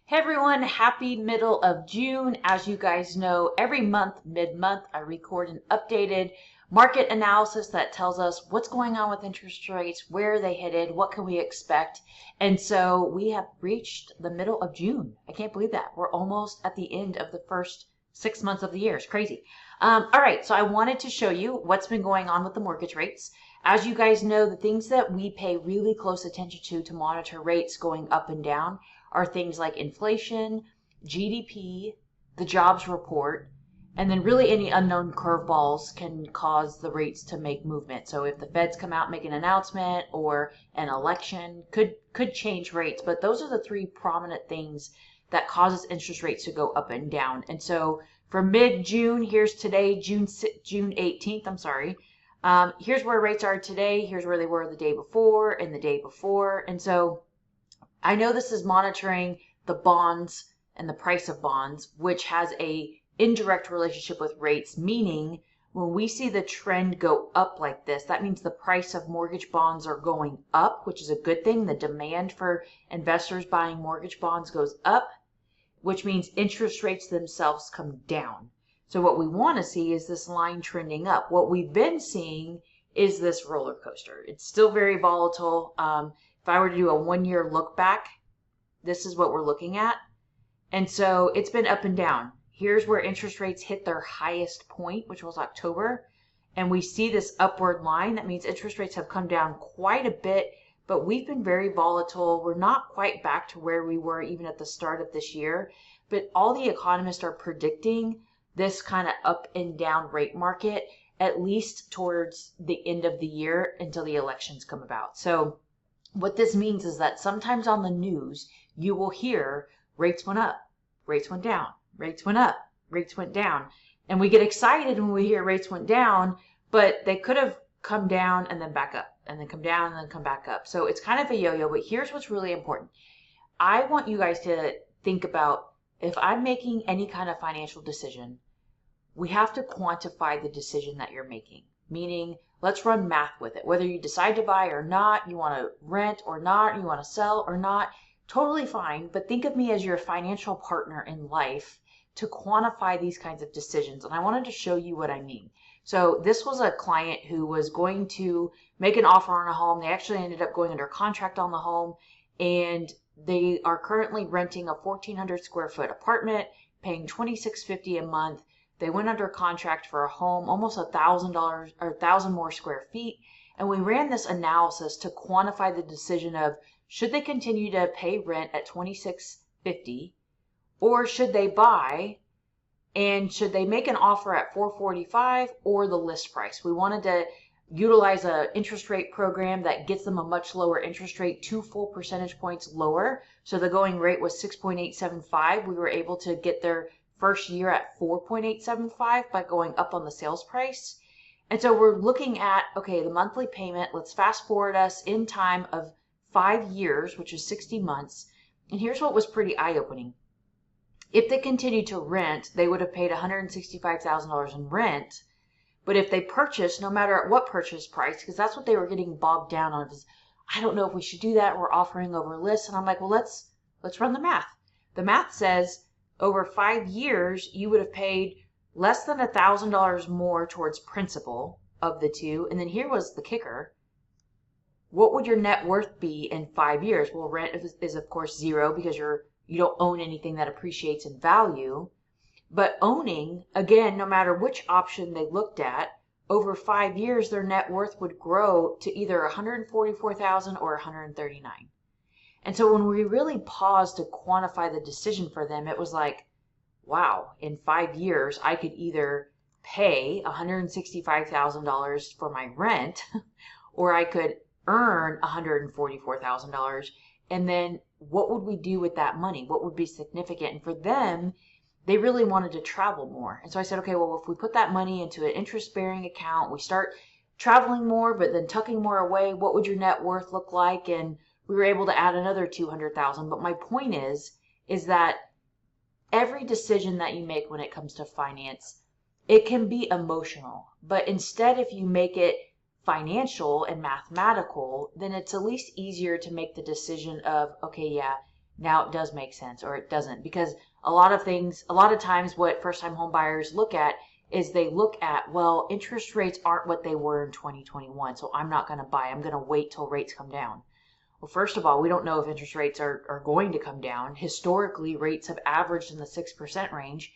Hey everyone, happy middle of June. As you guys know, every month, mid-month, I record an updated market analysis that tells us what's going on with interest rates, where are they headed, what can we expect. And so we have reached the middle of June. I can't believe that. We're almost at the end of the first 6 months of the year. It's crazy. All right, so I wanted to show you what's been going on with the mortgage rates. As you guys know, the things that we pay really close attention to monitor rates going up and down are things like inflation, GDP, the jobs report, and then really any unknown curveballs can cause the rates to make movement. So if the feds come out and make an announcement or an election could change rates, but those are the three prominent things that causes interest rates to go up and down. And so for mid-June, here's today, June 18th, I'm sorry. Here's where rates are today. Here's where they were the day before and the day before. And so I know this is monitoring the bonds and the price of bonds, which has a indirect relationship with rates, meaning when we see the trend go up like this, that means the price of mortgage bonds are going up, which is a good thing. The demand for investors buying mortgage bonds goes up, which means interest rates themselves come down. So what we want to see is this line trending up. What we've been seeing is this roller coaster. It's still very volatile. If I were to do a 1-year look back, this is what we're looking at. And so it's been up and down. Here's where interest rates hit their highest point, which was October. And we see this upward line. That means interest rates have come down quite a bit, but we've been very volatile. We're not quite back to where we were even at the start of this year. But all the economists are predicting this kind of up and down rate market, at least towards the end of the year until the elections come about. So what this means is that sometimes on the news, you will hear rates went up, rates went down, rates went up, rates went down. And we get excited when we hear rates went down, but they could have come down and then back up, and then come down and then come back up. So it's kind of a yo-yo, but here's what's really important. I want you guys to think about, if I'm making any kind of financial decision, we have to quantify the decision that you're making, meaning let's run math with it. Whether you decide to buy or not, you want to rent or not, you want to sell or not, totally fine. But think of me as your financial partner in life to quantify these kinds of decisions. And I wanted to show you what I mean. So this was a client who was going to make an offer on a home. They actually ended up going under contract on the home, and they are currently renting a 1,400 square foot apartment, paying $2,650 a month. They went under contract for a home, almost $1,000 or 1,000 more square feet. And we ran this analysis to quantify the decision of, should they continue to pay rent at $2,650, or should they buy, and should they make an offer at $445 or the list price? We wanted to utilize an interest rate program that gets them a much lower interest rate, 2 full percentage points lower. So the going rate was 6.875. We were able to get their first year at 4.875 by going up on the sales price. And so we're looking at, okay, the monthly payment, let's fast forward us in time of 5 years, which is 60 months. And here's what was pretty eye-opening. If they continued to rent, they would have paid $165,000 in rent. But if they purchased, no matter at what purchase price, because that's what they were getting bogged down on, is, I don't know if we should do that. We're offering over lists. And I'm like, well, let's run the math. The math says over 5 years, you would have paid less than $1,000 more towards principal of the two. And then here was the kicker. What would your net worth be in 5 years? Well, rent is of course zero because you don't own anything that appreciates in value. But owning, again, no matter which option they looked at, over 5 years, their net worth would grow to either $144,000 or $139,000. And so when we really paused to quantify the decision for them, it was like, wow, in 5 years, I could either pay $165,000 for my rent, or I could earn $144,000. And then what would we do with that money? What would be significant? And for them, they really wanted to travel more. And so I said, okay, well, if we put that money into an interest-bearing account, we start traveling more, but then tucking more away, what would your net worth look like? And we were able to add another $200,000. But my point is that every decision that you make when it comes to finance, it can be emotional. But instead, if you make it financial and mathematical, then it's at least easier to make the decision of, okay, yeah, now it does make sense, or it doesn't, because a lot of times what first time home buyers look at is they look at, well, interest rates aren't what they were in 2021, so I'm not going to buy. I'm going to wait till rates come down. Well, first of all, we don't know if interest rates are going to come down. Historically, rates have averaged in the 6% range.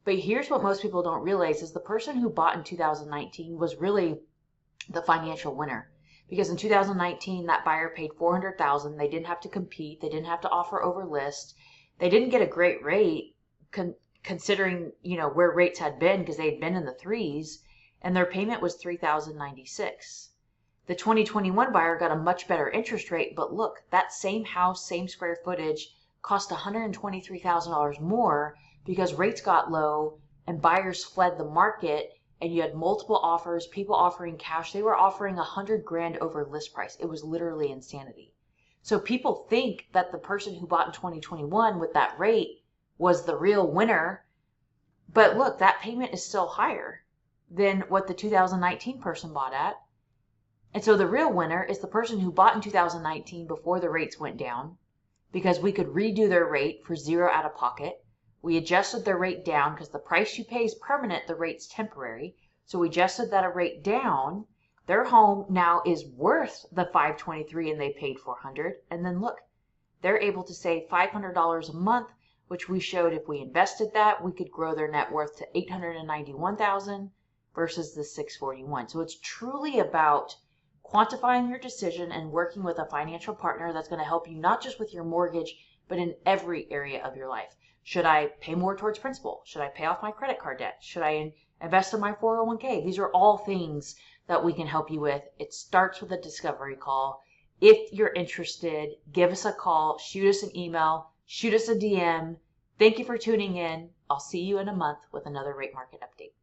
But here's what most people don't realize is the person who bought in 2019 was really the financial winner. Because in 2019, that buyer paid $400,000. They didn't have to compete. They didn't have to offer over list. They didn't get a great rate considering, where rates had been, because they had been in the threes, and their payment was $3,096. The 2021 buyer got a much better interest rate, but look, that same house, same square footage cost $123,000 more because rates got low and buyers fled the market, and you had multiple offers, people offering cash. They were offering $100,000 over list price. It was literally insanity. So people think that the person who bought in 2021 with that rate was the real winner. But look, that payment is still higher than what the 2019 person bought at. And so the real winner is the person who bought in 2019 before the rates went down, because we could redo their rate for zero out of pocket. We adjusted their rate down because the price you pay is permanent, the rate's temporary. So we adjusted that rate down. Their home now is worth the $523 and they paid $400. And then look, they're able to save $500 a month, which we showed if we invested that, we could grow their net worth to $891,000 versus the $641. So it's truly about quantifying your decision and working with a financial partner that's going to help you not just with your mortgage, but in every area of your life. Should I pay more towards principal? Should I pay off my credit card debt? Should I invest in my 401k? These are all things that we can help you with. It starts with a discovery call. If you're interested, give us a call, shoot us an email, shoot us a DM. Thank you for tuning in. I'll see you in a month with another rate market update.